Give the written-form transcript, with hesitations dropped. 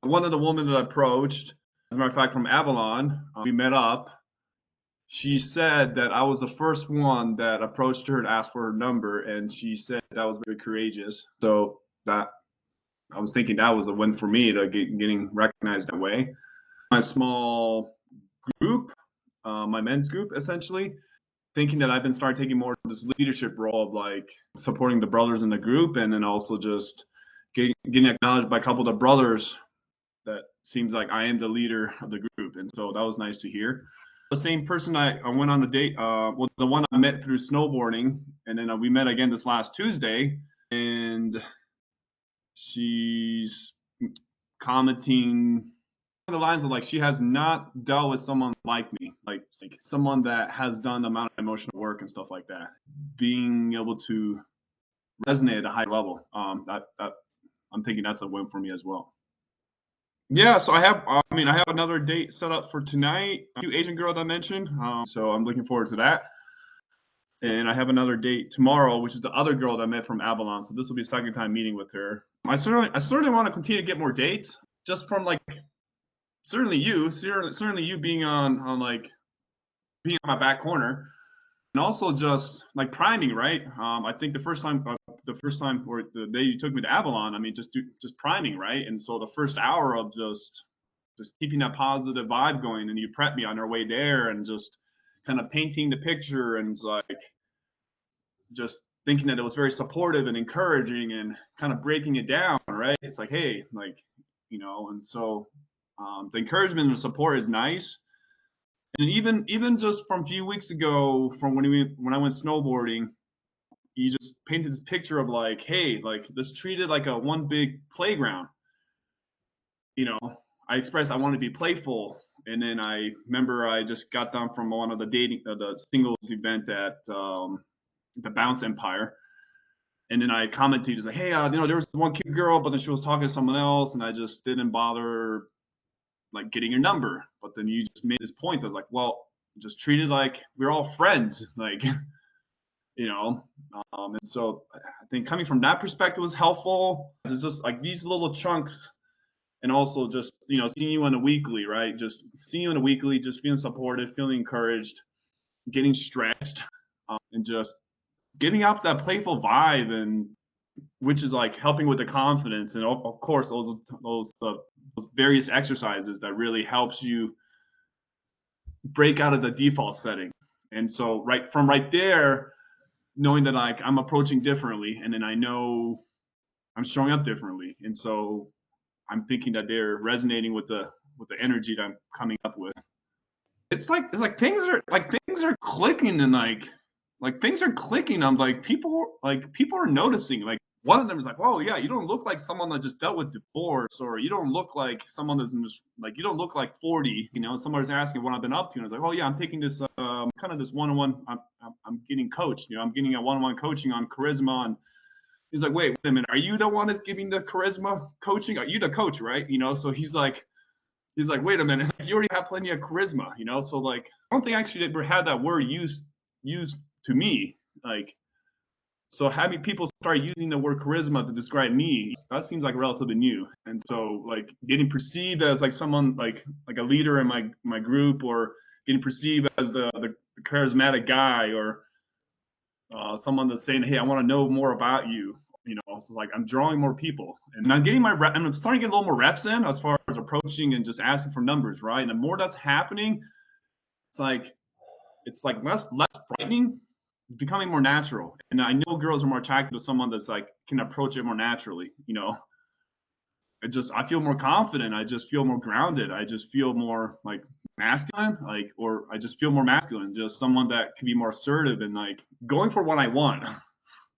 one of the women that I approached, as a matter of fact, from Avalon, we met up. She said that I was the first one that approached her and asked for her number, and she said that was very courageous. So that I was thinking that was a win for me to getting recognized that way. My small group, my men's group, essentially, thinking that I've been starting taking more of this leadership role of like supporting the brothers in the group, and then also just getting acknowledged by a couple of the brothers that seems like I am the leader of the group, and so that was nice to hear. The same person I went on a date, well, the one I met through snowboarding, and then we met again this last Tuesday, and she's commenting the lines of like she has not dealt with someone like me, like someone that has done the amount of emotional work and stuff like that, being able to resonate at a high level. That I'm thinking that's a win for me as well. Yeah, so I have another date set up for tonight. A new Asian girl that I mentioned, so I'm looking forward to that. And I have another date tomorrow, which is the other girl that I met from Avalon. So this will be a second time meeting with her. I certainly want to continue to get more dates, just from like certainly you being on like being on my back corner, and also just like priming, right? I think the first time or the day you took me to Avalon, I mean, just priming, right? And so the first hour of just keeping that positive vibe going, and you prepped me on our way there, and just kind of painting the picture, and it's like just thinking that it was very supportive and encouraging, and kind of breaking it down, right? It's like, hey, like, and so the encouragement and the support is nice. And even just from a few weeks ago, from when I went snowboarding, you just painted this picture of like, hey, like this treated like a one big playground. I expressed I want to be playful, and then I remember I just got done from one of the singles event at the Bounce Empire, and then I commented just like, hey, there was one cute girl, but then she was talking to someone else, and I just didn't bother like getting your number. But then you just made this point of like, well, just treat it like we're all friends, like, and so I think coming from that perspective was helpful. It's just like these little chunks, and also just seeing you on a weekly, right? Just seeing you on a weekly, just feeling supported, feeling encouraged, getting stretched, and just giving out that playful vibe, and which is like helping with the confidence, and of course those various exercises that really helps you break out of the default setting. And so right there, knowing that like I'm approaching differently, and then I know I'm showing up differently, and so I'm thinking that they're resonating with the energy that I'm coming up with. It's like things are clicking, and like things are clicking. I'm like people are noticing. Like one of them is like, "Whoa, yeah, you don't look like someone that just dealt with divorce, or you don't look like someone that's just like you don't look like 40." Somebody's asking what I've been up to, and I was like, "Oh yeah, I'm taking this kind of this one-on-one. I'm getting coached. I'm getting a one-on-one coaching on charisma." And he's like, wait a minute, are you the one that's giving the charisma coaching? Are you the coach, right? So he's like, wait a minute, you already have plenty of charisma, So like, I don't think I actually ever had that word used to me. Like, so having people start using the word charisma to describe me, that seems like relatively new. And so like getting perceived as like someone like a leader in my group, or getting perceived as the charismatic guy, or someone that's saying, hey, I want to know more about you. So like I'm drawing more people, and I'm starting to get a little more reps in as far as approaching and just asking for numbers, right? And the more that's happening, it's like less frightening, becoming more natural. And I know girls are more attracted to someone that's like can approach it more naturally. I feel more confident. I just feel more grounded. I just feel more like masculine, or I just feel more masculine, just someone that can be more assertive and like going for what I want.